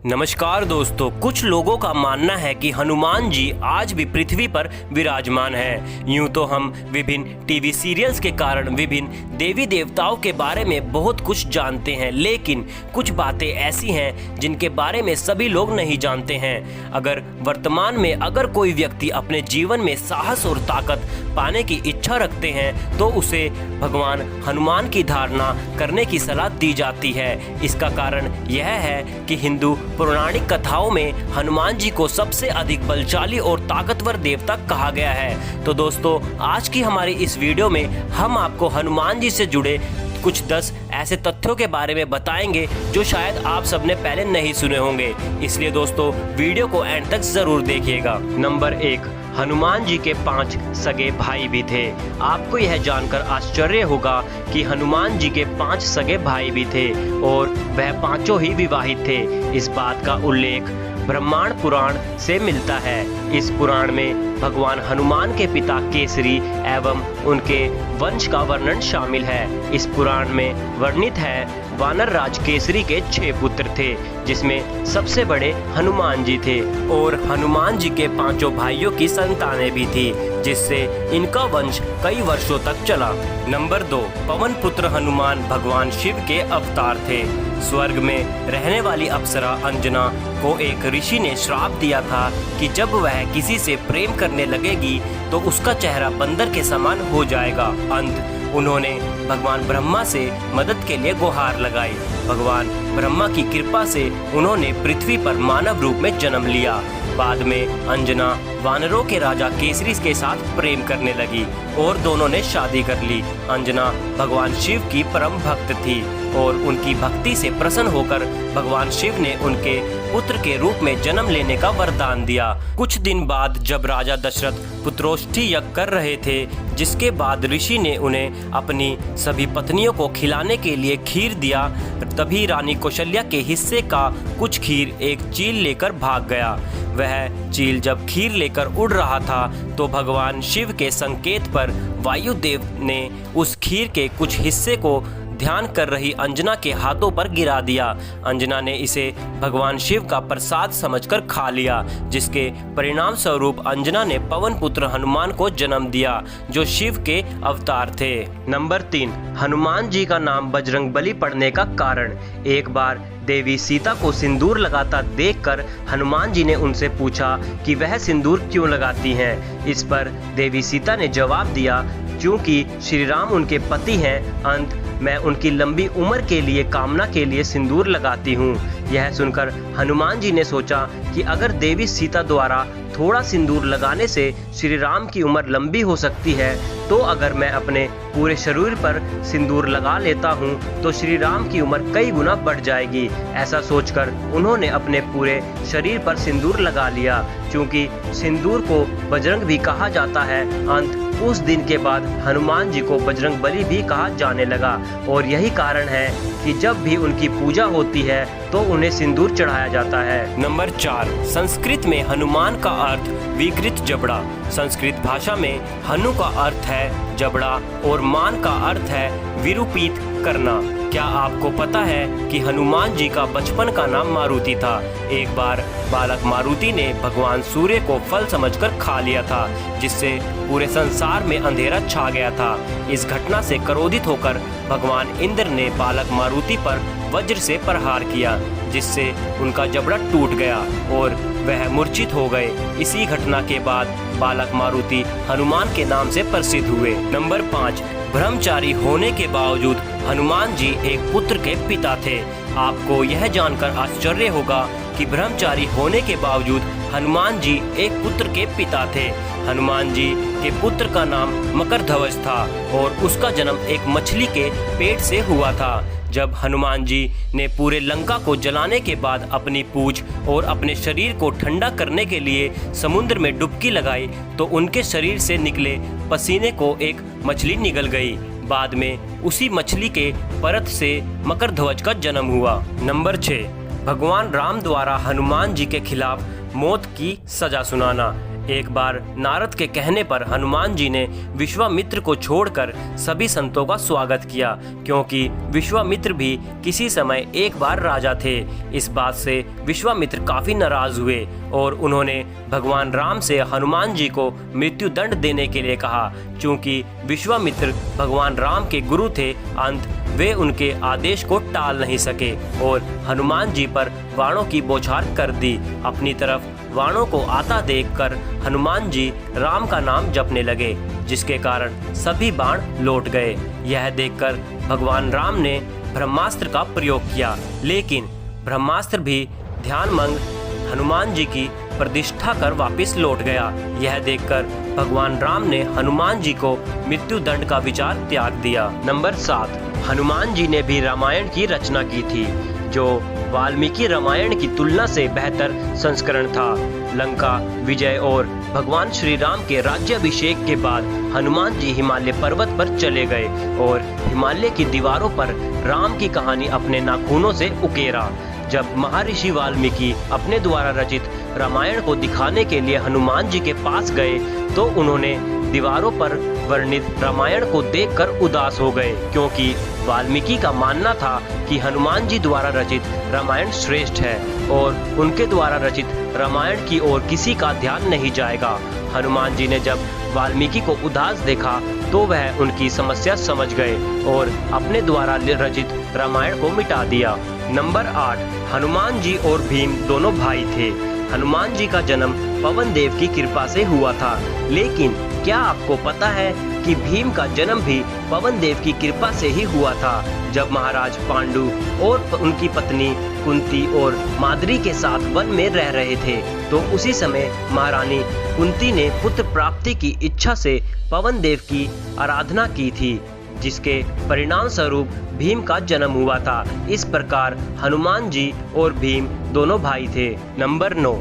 नमस्कार दोस्तों, कुछ लोगों का मानना है कि हनुमान जी आज भी पृथ्वी पर विराजमान हैं। यूं तो हम विभिन्न टीवी सीरियल्स के कारण विभिन्न देवी देवताओं के बारे में बहुत कुछ जानते हैं, लेकिन कुछ बातें ऐसी हैं जिनके बारे में सभी लोग नहीं जानते हैं। अगर वर्तमान में अगर कोई व्यक्ति अपने जीवन में साहस और ताकत पाने की इच्छा रखते हैं तो उसे भगवान हनुमान की धारणा करने की सलाह दी जाती है। इसका कारण यह है कि हिंदू पौराणिक कथाओं में हनुमान जी को सबसे अधिक बलशाली और ताकतवर देवता कहा गया है। तो दोस्तों, आज की हमारी इस वीडियो में हम आपको हनुमान जी से जुड़े कुछ 10 ऐसे तथ्यों के बारे में बताएंगे जो शायद आप सबने पहले नहीं सुने होंगे। इसलिए दोस्तों, वीडियो को एंड तक जरूर देखिएगा। नंबर 1, हनुमान जी के 5 सगे भाई भी थे। आपको यह जानकर आश्चर्य होगा कि हनुमान जी के 5 सगे भाई भी थे और वह पांचों ही विवाहित थे। इस बात का उल्लेख ब्रह्मांड पुराण से मिलता है। इस पुराण में भगवान हनुमान के पिता केसरी एवं उनके वंश का वर्णन शामिल है। इस पुराण में वर्णित है वानर राज केसरी के 6 पुत्र थे, जिसमें सबसे बड़े हनुमान जी थे और हनुमान जी के 5 भाइयों की संतानें भी थी, जिससे इनका वंश कई वर्षों तक चला। नंबर 2, पवन पुत्र हनुमान भगवान शिव के अवतार थे। स्वर्ग में रहने वाली अप्सरा अंजना को एक ऋषि ने श्राप दिया था कि जब वह किसी से प्रेम करने लगेगी तो उसका चेहरा बंदर के समान हो जाएगा। अंत उन्होंने भगवान ब्रह्मा से मदद के लिए गुहार लगाई। भगवान ब्रह्मा की कृपा से उन्होंने पृथ्वी पर मानव रूप में जन्म लिया। बाद में अंजना वानरों के राजा केसरी के साथ प्रेम करने लगी और दोनों ने शादी कर ली। अंजना भगवान शिव की परम भक्त थी और उनकी भक्ति से प्रसन्न होकर भगवान शिव ने उनके पुत्र के रूप में जन्म लेने का वरदान दिया। कुछ दिन बाद जब राजा दशरथ पुत्रोष्ठी यज्ञ कर रहे थे, जिसके बाद ऋषि ने उन्हें अपनी सभी पत्नियों को खिलाने के लिए खीर दिया, तभी रानी कौशल्या के हिस्से का कुछ खीर एक चील लेकर भाग गया। वह चील जब खीर लेकर उड़ रहा था तो भगवान शिव के संकेत पर वायुदेव ने उस खीर के कुछ हिस्से को ध्यान कर रही अंजना के हाथों पर गिरा दिया। अंजना ने इसे भगवान शिव का प्रसाद समझकर खा लिया, जिसके परिणाम स्वरूप अंजना ने पवन पुत्र हनुमान को जन्म दिया, जो शिव के अवतार थे। नंबर 3, हनुमान जी का नाम बजरंगबली पड़ने का कारण। एक बार देवी सीता को सिंदूर लगाता देखकर हनुमान जी ने उनसे पूछा कि वह सिंदूर क्यों लगाती हैं। इस पर देवी सीता ने जवाब दिया, क्योंकि श्री राम उनके पति हैं, अंत मैं उनकी लंबी उम्र के लिए कामना के लिए सिंदूर लगाती हूँ। यह सुनकर हनुमान जी ने सोचा कि अगर देवी सीता द्वारा थोड़ा सिंदूर लगाने से श्री राम की उम्र लंबी हो सकती है, तो अगर मैं अपने पूरे शरीर पर सिंदूर लगा लेता हूँ तो श्री राम की उम्र कई गुना बढ़ जाएगी। ऐसा सोचकर उन्होंने अपने पूरे शरीर पर सिंदूर लगा लिया। क्योंकि सिंदूर को बजरंग भी कहा जाता है, अंत उस दिन के बाद हनुमान जी को बजरंगबली भी कहा जाने लगा और यही कारण है कि जब भी उनकी पूजा होती है तो उन्हें सिंदूर चढ़ाया जाता है। नंबर 4, संस्कृत में हनुमान का अर्थ विकृत जबड़ा। संस्कृत भाषा में हनु का अर्थ है जबड़ा और मान का अर्थ है विरूपित करना। क्या आपको पता है कि हनुमान जी का बचपन का नाम मारुति था। एक बार बालक मारुति ने भगवान सूर्य को फल समझकर खा लिया था, जिससे पूरे संसार में अंधेरा छा गया था। इस घटना से क्रोधित होकर भगवान इंद्र ने बालक मारुति पर वज्र से प्रहार किया, जिससे उनका जबड़ा टूट गया और वह मूर्छित हो गए। इसी घटना के बाद बालक मारुति हनुमान के नाम से प्रसिद्ध हुए। नंबर 5, ब्रह्मचारी होने के बावजूद हनुमान जी एक पुत्र के पिता थे। आपको यह जानकर आश्चर्य होगा कि ब्रह्मचारी होने के बावजूद हनुमान जी एक पुत्र के पिता थे। हनुमान जी के पुत्र का नाम मकरध्वज था और उसका जन्म एक मछली के पेट से हुआ था। जब हनुमान जी ने पूरे लंका को जलाने के बाद अपनी पूंछ और अपने शरीर को ठंडा करने के लिए समुद्र में डुबकी लगाई तो उनके शरीर से निकले पसीने को एक मछली निगल गई। बाद में उसी मछली के परत से मकरध्वज का जन्म हुआ। नंबर 6, भगवान राम द्वारा हनुमान जी के खिलाफ मौत की सजा सुनाना। एक बार नारद के कहने पर हनुमान जी ने विश्वामित्र को छोड़कर सभी संतों का स्वागत किया, क्योंकि विश्वामित्र भी किसी समय एक बार राजा थे। इस बात से विश्वामित्र काफी नाराज हुए और उन्होंने भगवान राम से हनुमान जी को मृत्यु दंड देने के लिए कहा। चूंकि विश्वामित्र भगवान राम के गुरु थे, अंत वे उनके आदेश को टाल नहीं सके और हनुमान जी पर बाणों की बौछार कर दी। अपनी तरफ बाणों को आता देखकर हनुमान जी राम का नाम जपने लगे, जिसके कारण सभी बाण लौट गए। यह देखकर भगवान राम ने ब्रह्मास्त्र का प्रयोग किया, लेकिन ब्रह्मास्त्र भी ध्यानमग्न हनुमान जी की प्रतिष्ठा कर वापस लौट गया। यह देखकर भगवान राम ने हनुमान जी को मृत्यु दंड का विचार त्याग दिया। नंबर 7, हनुमान जी ने भी रामायण की रचना की थी, जो वाल्मीकि रामायण की तुलना से बेहतर संस्करण था। लंका विजय और भगवान श्री राम के राज्याभिषेक के बाद हनुमान जी हिमालय पर्वत पर चले गए और हिमालय की दीवारों पर राम की कहानी अपने नाखूनों से उकेरा। जब महर्षि वाल्मीकि अपने द्वारा रचित रामायण को दिखाने के लिए हनुमान जी के पास गए, तो उन्होंने दीवारों पर वर्णित रामायण को देखकर उदास हो गए, क्योंकि वाल्मीकि का मानना था कि हनुमान जी द्वारा रचित रामायण श्रेष्ठ है और उनके द्वारा रचित रामायण की ओर किसी का ध्यान नहीं जाएगा। हनुमान जी ने जब वाल्मीकि को उदास देखा, तो वह उनकी समस्या समझ गए और अपने द्वारा रचित रामायण को मिटा दिया। नंबर 8, हनुमान जी और भीम दोनों भाई थे। हनुमान जी का जन्म पवन देव की कृपा से हुआ था, लेकिन क्या आपको पता है कि भीम का जन्म भी पवन देव की कृपा से ही हुआ था। जब महाराज पांडु और उनकी पत्नी कुंती और माद्री के साथ वन में रह रहे थे, तो उसी समय महारानी कुंती ने पुत्र प्राप्ति की इच्छा से पवन देव की आराधना की थी, जिसके परिणाम स्वरूप भीम का जन्म हुआ था। इस प्रकार हनुमान जी और भीम दोनों भाई थे। नंबर 9,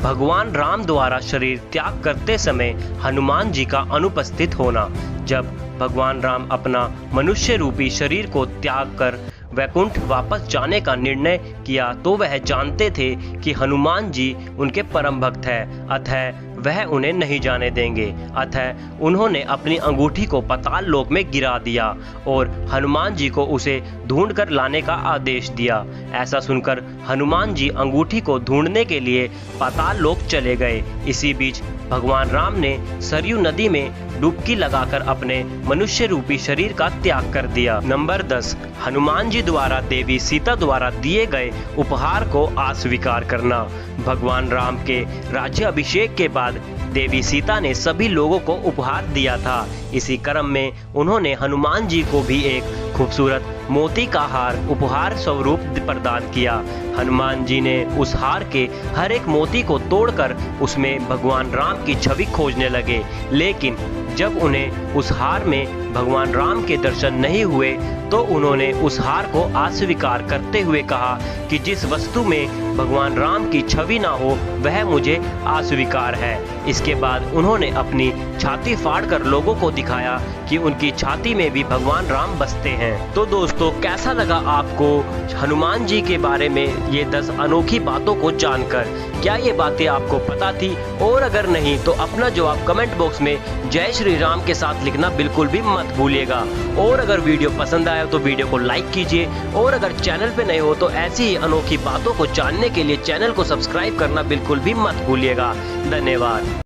भगवान राम द्वारा शरीर त्याग करते समय हनुमान जी का अनुपस्थित होना। जब भगवान राम अपना मनुष्य रूपी शरीर को त्याग कर वैकुंठ वापस जाने का निर्णय किया, तो वह जानते थे कि हनुमान जी उनके परम भक्त हैं, अतः वह उन्हें नहीं जाने देंगे। अतः उन्होंने अपनी अंगूठी को पाताल लोक में गिरा दिया और हनुमान जी को उसे ढूंढ कर लाने का आदेश दिया। ऐसा सुनकर हनुमान जी अंगूठी को ढूंढने के लिए पाताल लोक चले गए। इसी बीच भगवान राम ने सरयू नदी में डुबकी लगाकर अपने मनुष्य रूपी शरीर का त्याग कर दिया। नंबर 10, हनुमान जी द्वारा देवी सीता द्वारा दिए गए उपहार को अस्वीकार करना। भगवान राम के राज्याभिषेक के बाद देवी सीता ने सभी लोगों को उपहार दिया था। इसी क्रम में उन्होंने हनुमान जी को भी एक खूबसूरत मोती का हार उपहार स्वरूप प्रदान किया। हनुमान जी ने उस हार के हर एक मोती को तोड़कर उसमें भगवान राम की छवि खोजने लगे, लेकिन जब उन्हें उस हार में भगवान राम के दर्शन नहीं हुए, तो उन्होंने उस हार को अस्वीकार करते हुए कहा कि जिस वस्तु में भगवान राम की छवि ना हो, वह मुझे अस्वीकार है। इसके बाद उन्होंने अपनी छाती फाड़कर लोगों को दिखाया कि उनकी छाती में भी भगवान राम बसते हैं। तो दोस्तों, कैसा लगा आपको हनुमान जी के बारे में ये 10 अनोखी बातों को जानकर? क्या ये बातें आपको पता थी? और अगर नहीं, तो अपना जवाब कमेंट बॉक्स में जय श्री राम के साथ लिखना बिल्कुल भी मत भूलिएगा। और अगर वीडियो पसंद आया तो वीडियो को लाइक कीजिए, और अगर चैनल पे नए हो तो ऐसी ही अनोखी बातों को जानने के लिए चैनल को सब्सक्राइब करना बिल्कुल भी मत भूलिएगा। धन्यवाद।